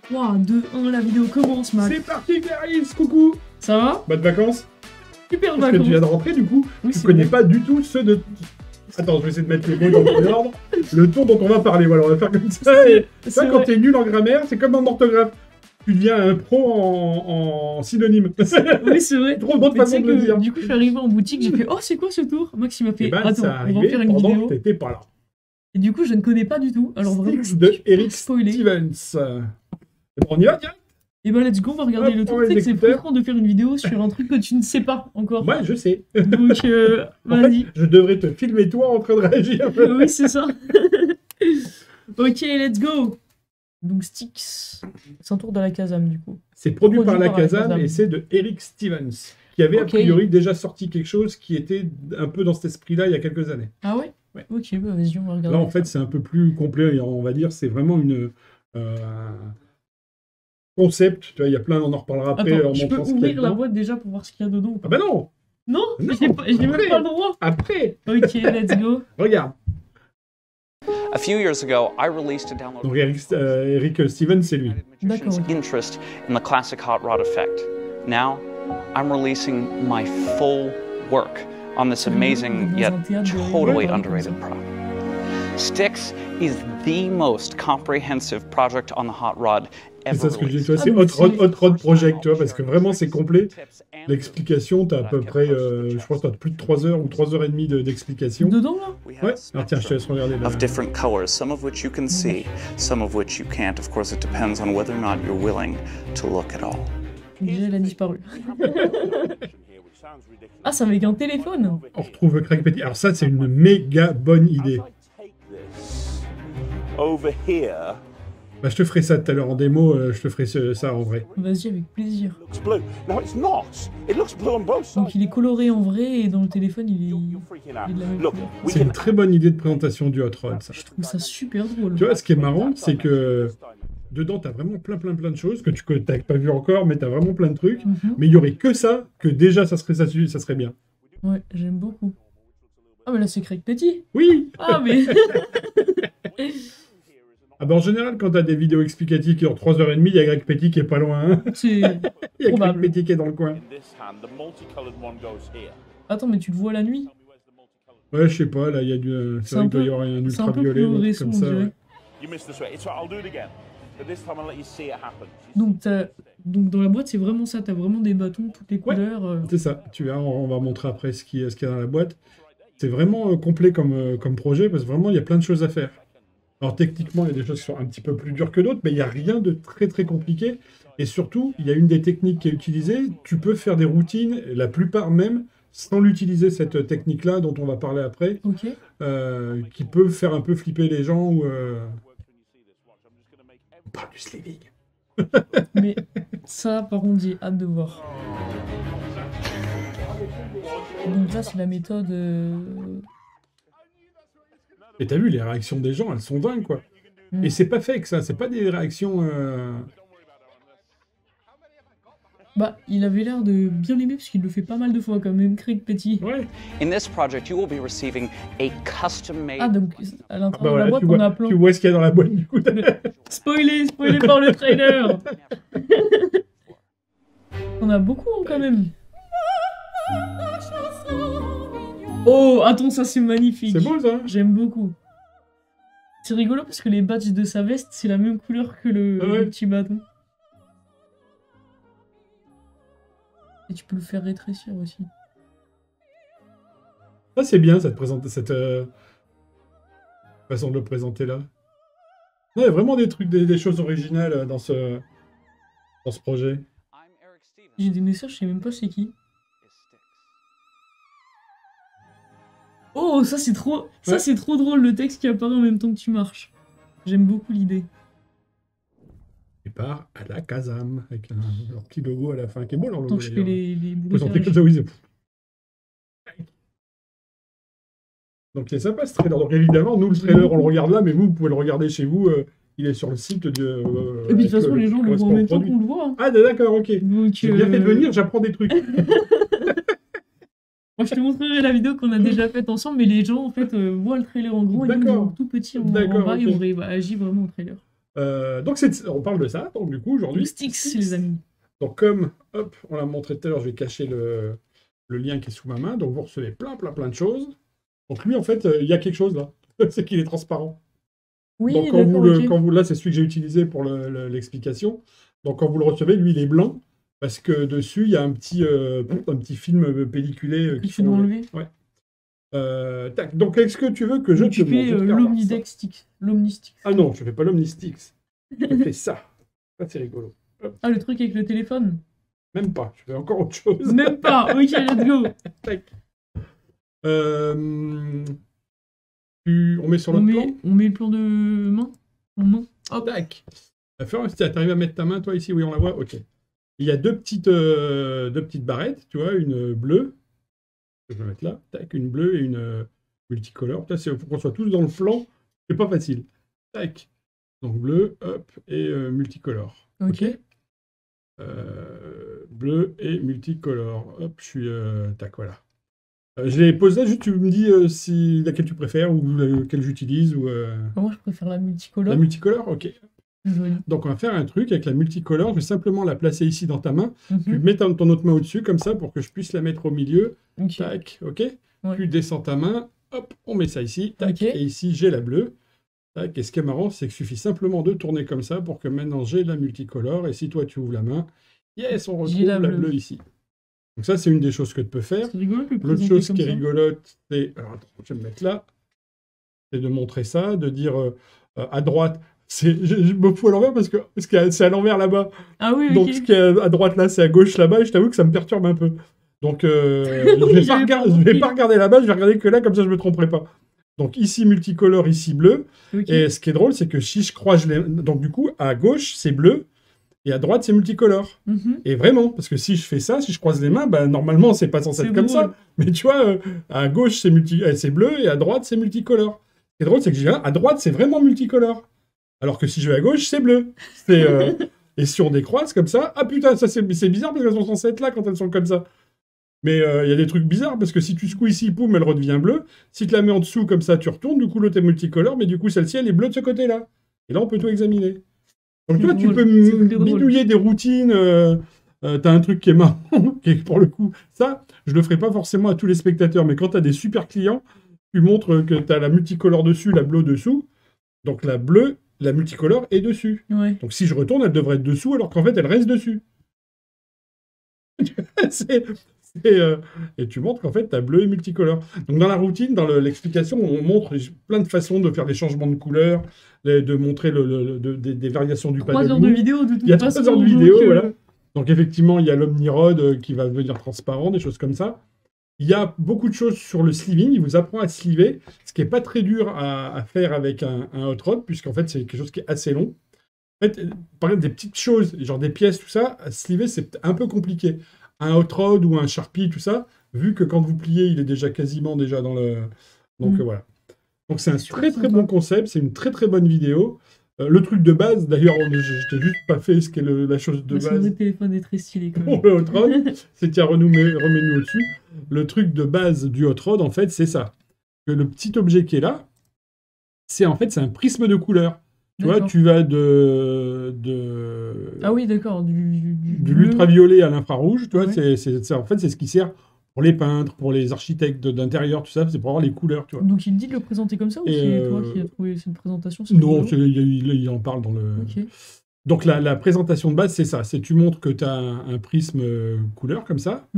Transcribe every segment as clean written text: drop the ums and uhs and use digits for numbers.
3, 2, 1, la vidéo commence, Mac. C'est parti, Clarisse, coucou. Ça va? Bonnes vacances. Super Parce que tu vacances. viens de rentrer, du coup, Oui, tu c'est connais vrai. pas du tout ceux de... Attends, je vais essayer de mettre les mots dans le bon ordre. Le tour dont on va parler, voilà, on va faire comme ça. Et ça, C'est quand vrai. t'es nul en grammaire, c'est comme en orthographe. Tu deviens un pro en synonyme. Oui, c'est vrai. Trop bonne Mais tu façon sais de le que, dire. du coup, je suis arrivé en boutique, j'ai fait « Oh, c'est quoi ce tour » Max, il m'a fait Et « ben, Attends, ça on va en arrivait faire une pendant vidéo. que » t'étais pas là. Et du coup, je ne connais pas du tout. Alors vraiment, Styx de Eric spoiler. Stevens. Et bon, on y va direct. Et ben, let's go, on va regarder Hop, le on tour. va Tu sais les que c'est écouteurs. frustrant de faire une vidéo sur un truc que tu ne sais pas encore. Ouais, je sais. Donc, En vas-y. fait, je devrais te filmer toi en train de réagir. Oui, c'est ça. Ok, let's go. Donc, Styx. C'est un tour de la Kazam, du coup. C'est produit par Produit la par la Kazam Kazam. et c'est de Eric Stevens, qui avait a Ok. priori déjà sorti quelque chose qui était un peu dans cet esprit-là il y a quelques années. Ah ouais? Ouais. Ok, bah vas-y, on va regarder. Là, en fait, c'est un peu plus complet, on va dire. C'est vraiment un concept. Tu vois, il y a plein, on en reparlera après Attends, en je peux montrant ce qu'il y a ouvrir la dedans. boîte déjà pour voir ce qu'il y a dedans ou Ah pas? bah non. Non, Non, j'ai même après. pas le droit. Après, Ok, let's go. regarde. A few years ago, I released a download. Donc Eric Stevens, c'est lui. D'accord. Interest in the classic hot rod effect. Now, I'm releasing my full work on this amazing Dans yet un théâtre de totally rigole, underrated comme ça. product. Styx is the most comprehensive project on the hot rod C'est ever ça ce que je dis, tu vois, Ah, c'est mais Hot Rod Project, tu vois, parce que vraiment c'est complet. L'explication, t'as à peu près, je crois que t'as plus de 3 heures ou 3 heures et demie d'explication. Dedans là? Ouais, alors tiens, je te laisse regarder là. Of different colors, some of which you can see, some of which you can't. Of course, it depends on whether or not you're willing to look at all. Déjà, elle a disparu. Ah, c'est avec un téléphone? On retrouve Craig Petit. Alors ça, c'est une méga bonne idée. Over here Bah, je te ferai ça tout à l'heure en démo, je te ferai ça en vrai. Vas-y, avec plaisir. looks blue. No, it's not. It looks blue on both sides. Donc, il est coloré en vrai et dans le téléphone, il est You're freaking out. il est de la même Look, couleur. we C'est can une très bonne idée de présentation du Hot Rod, ça. Je trouve ça super drôle. Tu vois, ce qui est marrant, c'est que dedans, t'as vraiment plein de choses que tu n'as pas vu encore, mais t'as vraiment plein de trucs. Mhm. Mais il y aurait que ça, que déjà, ça serait bien. Ouais, j'aime beaucoup. Ah, mais là, c'est Craig Petit. Oui. Ah, mais... Ah bah en général, quand t'as des vidéos explicatives qui durent 3h30, il y a Greg Petit qui est pas loin. Hein. c'est... Il y a Greg Probable. Petit qui est dans le coin. in this hand, the multicolored one goes here. Attends, mais tu le vois la nuit? Ouais, je sais pas, là, il y a du... C'est C'est vrai un qu'il doit y peu- avoir un c'est un peu ultraviolet ou un truc fluorescent, comme on ça. dirait. Ouais. You missed the switch. It's right, I'll do it again. But this time I'll let you see it happen. Donc, dans la boîte, c'est vraiment ça. T'as vraiment des bâtons, toutes les Ouais. couleurs. C'est ça, tu verras, on va montrer après ce qu'il y a dans la boîte. C'est vraiment complet comme projet, parce que vraiment, il y a plein de choses à faire. Alors techniquement, il y a des choses qui sont un petit peu plus dures que d'autres, mais il n'y a rien de très très compliqué. Et surtout, il y a une des techniques qui est utilisée, tu peux faire des routines, la plupart même, sans l'utiliser, cette technique-là, dont on va parler après, Ok. qui peut faire un peu flipper les gens. Ou, On parle du sleeving. Mais ça, par contre, j'ai hâte de voir. Donc là, c'est la méthode... Et t'as vu, les réactions des gens, elles sont dingues, quoi. Mm. Et c'est pas fake, ça, c'est pas des réactions... Bah, il avait l'air de bien l'aimer, parce qu'il le fait pas mal de fois, quand même, Craig Petit. Ouais. In this project, you will be receiving a custom-made. Ah, donc, à l'intérieur Bah de la voilà, boîte, tu on a vois, plein... tu vois ce qu'il y a dans la boîte, du coup. Spoilé par le trailer. On a beaucoup, hein, quand même. Oh, attends, ça, c'est magnifique. C'est beau, ça. J'aime beaucoup. C'est rigolo parce que les badges de sa veste, c'est la même couleur que Ah ouais. le petit bâton. Et tu peux le faire rétrécir aussi. Ça, c'est bien, cette façon de le présenter, là. Il y a vraiment des trucs, des choses originales dans ce projet. I'm Eric Stevens. J'ai des messages, je sais même pas c'est qui. Is Styx. Oh, ça c'est trop... Ouais. Ça c'est trop drôle, le texte qui apparaît en même temps que tu marches. J'aime beaucoup l'idée. Et part à la Kazam, avec leur petit logo à la fin, qui est beau, leur logo, Attends, je fais d'ailleurs. les Présenté bruitages. comme ça, oui, c'est... Donc c'est sympa, ce trailer. Donc évidemment, nous, le trailer, on le regarde là, mais vous pouvez le regarder chez vous. Il est sur le site de... Et puis de toute façon, les gens le voient en même temps produit. qu'on le voit. Hein. Ah, d'accord, ok. Donc, J'ai bien fait de venir, j'apprends des trucs. Moi, je te montrerai la vidéo qu'on a déjà faite ensemble, mais les gens, en fait, voient le trailer en gros et nous, D'accord. en tout petit en D'accord, bas, et ok. on réagit vraiment au trailer. Donc, on parle de ça, donc du coup, aujourd'hui. Styx, les amis. Donc, comme, hop, on l'a montré tout à l'heure, je vais cacher le lien qui est sous ma main. Donc, vous recevez plein de choses. Donc, lui, en fait, il y a quelque chose, là. C'est qu'il est transparent. Oui, Donc, là, c'est celui que j'ai utilisé pour l'explication. Donc, quand vous le recevez, lui, il est blanc. Parce que dessus, il y a un petit film pelliculé que tu dois enlever. Ouais. Tac. Donc, est-ce que tu veux que je te montre? Tu fais l'Omnidex Styx. L'Omnistix. Ah non, je ne fais pas l'Omnistix. Je fais ça. Ça, c'est rigolo. Hop. Ah, le truc avec le téléphone? Même pas. Je fais encore autre chose. Même pas. Ok, let's go. Tac. On met sur l'autre plan? On met le plan de main. Hop. Tac. T'arrives à mettre ta main, toi, ici? Oui, on la voit? Ok. Il y a deux petites barrettes, tu vois, une bleue. Je vais mettre là. Tac, une bleue et une multicolore. Là, il faut qu'on soit tous dans le plan. C'est pas facile. Tac. Donc bleu, hop, et multicolore. Ok. Bleu et multicolore. Hop, je suis... tac, voilà. Je les pose là, juste tu me dis si laquelle tu préfères ou laquelle j'utilise. Moi, je préfère la multicolore. La multicolore, ok. Joli. Donc on va faire un truc avec la multicolore. Je vais simplement la placer ici dans ta main. Mhm. Tu mets ton autre main au-dessus, comme ça, pour que je puisse la mettre au milieu. Ok. Tac, ok. Ouais. Tu descends ta main, hop, on met ça ici. Tac, Ok. et ici, j'ai la bleue. Tac, et ce qui est marrant, c'est qu'il suffit simplement de tourner comme ça pour que maintenant j'ai la multicolore. Et si toi, tu ouvres la main, yes, on retrouve la bleue ici. Donc ça, c'est une des choses que tu peux faire. C'est rigolo. L'autre chose qui est rigolote, c'est... Alors, attends, je vais me mettre là. C'est de montrer ça, de dire à droite... Je me fous à l'envers parce que c'est à l'envers là-bas. Ah oui, ok. Donc ce qui est à droite là, c'est à gauche là-bas, et je t'avoue que ça me perturbe un peu. Donc je vais pas regarder là-bas, je vais regarder que là, comme ça je me tromperai pas. Donc ici multicolore, ici bleu. Okay. Et ce qui est drôle, c'est que si je croise les... Donc du coup, à gauche, c'est bleu, et à droite, c'est multicolore. Mm-hmm. Et vraiment, parce que si je fais ça, si je croise les mains, bah, normalement, c'est pas censé être comme ça. Mais tu vois, à gauche, c'est bleu, et à droite, c'est multicolore. Ce qui est drôle, c'est que à droite, c'est vraiment multicolore. Alors que si je vais à gauche, c'est bleu. Et si on décroise comme ça, ah putain, ça c'est bizarre parce qu'elles sont censées être là quand elles sont comme ça. Mais il y a des trucs bizarres parce que si tu secoues ici, poum, elle redevient bleue. Si tu la mets en dessous comme ça, tu retournes, du coup l'autre est multicolore, mais du coup celle-ci elle est bleue de ce côté-là. Et là on peut tout examiner. Donc tu vois, tu peux bidouiller des routines. T'as un truc qui est marrant, qui pour le coup, ça, je le ferai pas forcément à tous les spectateurs, mais quand t'as des super clients, tu montres que t'as la multicolore dessus, la bleue dessous. Donc la bleue, la multicolore est dessus. Ouais. Donc si je retourne, elle devrait être dessous, alors qu'en fait, elle reste dessus. Et tu montres qu'en fait, tu as bleu et multicolore. Donc dans la routine, dans l'explication, on montre plein de façons de faire des changements de couleurs, de montrer des variations du panneau. 3 heures de vidéo, de toute façon. Il y a 3 heures de vidéo, voilà. Donc effectivement, il y a l'Omnirod qui va devenir transparent, des choses comme ça. Il y a beaucoup de choses sur le sleeving. Il vous apprend à sleever, ce qui n'est pas très dur à faire avec un hot rod, puisqu'en fait, c'est quelque chose qui est assez long. En fait, par exemple, des petites choses, genre des pièces, tout ça, à sleever, c'est un peu compliqué. Un hot rod ou un Sharpie, tout ça, vu que quand vous pliez, il est déjà quasiment dans le... Donc voilà. Donc c'est un très bon concept, c'est une très bonne vidéo. Le truc de base, d'ailleurs, je t'ai juste pas fait ce qu'est la chose de base. Le téléphone est très stylé quand même. Pour le hot rod, c'est tiens, remets-nous au-dessus. Le truc de base du hot rod, en fait, c'est ça. Que le petit objet qui est là, c'est un prisme de couleur. Tu vois, tu vas Ah oui, d'accord. De l'ultraviolet à l'infrarouge, tu vois, ouais. c'est ce qui sert pour les peintres, pour les architectes d'intérieur, tout ça, c'est pour avoir les couleurs, tu vois. Donc il me dit de le présenter comme ça, ou c'est toi qui as trouvé cette présentation? Non, il en parle dans le... Okay. Donc la présentation de base, c'est ça. C'est tu montres que tu as un prisme couleur, comme ça,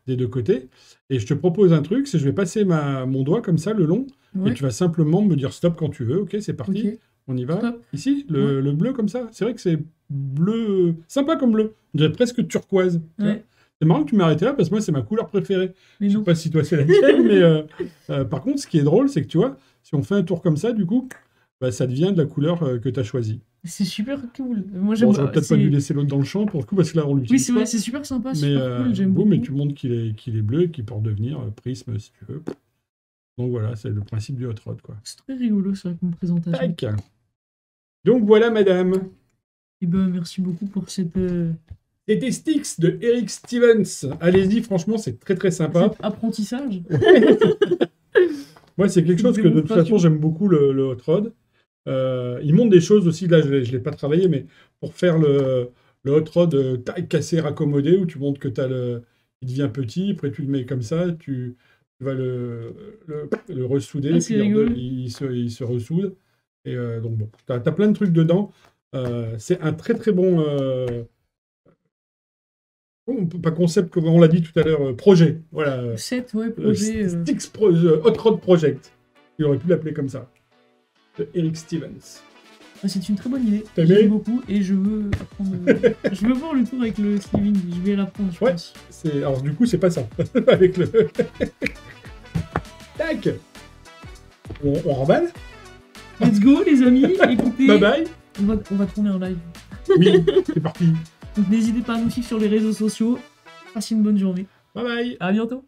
des deux côtés. Et je te propose un truc, c'est je vais passer mon doigt comme ça, le long, et tu vas simplement me dire stop quand tu veux. Ok, c'est parti. Okay. On y va. Stop. Ici, le bleu comme ça. C'est vrai que c'est bleu... Sympa comme bleu. On dirait presque turquoise. Ouais. C'est marrant que tu m'aies arrêté là, parce que moi, c'est ma couleur préférée. Je sais pas si toi, c'est la tienne, mais par contre, ce qui est drôle, c'est que tu vois, si on fait un tour comme ça, du coup, bah, ça devient de la couleur que tu as choisie. C'est super cool. Moi, j'aime j'aurais peut-être pas dû laisser l'autre dans le champ, pour le coup, parce que là, on l'utilise. Oui, c'est vrai, c'est super sympa, super cool. J'aime beaucoup. Mais tu montres qu'il est bleu et qu'il peut redevenir prisme, si tu veux. Donc voilà, c'est le principe du hot rod, quoi. C'est très rigolo, ça, comme présentation. Tac. Donc voilà, madame. Et ben, merci beaucoup pour cette... C'était Styx de Eric Stevens. Allez-y, franchement, c'est très sympa. Cet apprentissage. Moi, c'est quelque chose que de toute façon, j'aime beaucoup le hot rod. Ils montrent des choses aussi, là je l'ai pas travaillé, mais pour faire le hot rod taille cassé raccommodé, où tu montres que il devient petit, après tu le mets comme ça, tu vas le ressouder, Ah, c'est puis rigolo. il se ressoude. Et donc bon, t'as plein de trucs dedans. C'est un très très bon... pas concept, comme on l'a dit tout à l'heure, projet. Voilà. 7, ouais, projet. Hot Rod Project. Il aurait pu l'appeler comme ça. De Eric Stevens. Ah, c'est une très bonne idée. T'as aimé J'aime beaucoup et je veux apprendre. Je veux voir le tour avec le sleeving. Je vais l'apprendre, je Ouais. pense. Alors du coup, c'est pas ça. Avec le... Tac. On remballe. Let's go, les amis. Écoutez, Bye bye. on va tourner en live. Oui, c'est parti. Donc n'hésitez pas à nous suivre sur les réseaux sociaux. Passez une bonne journée. Bye bye. À bientôt.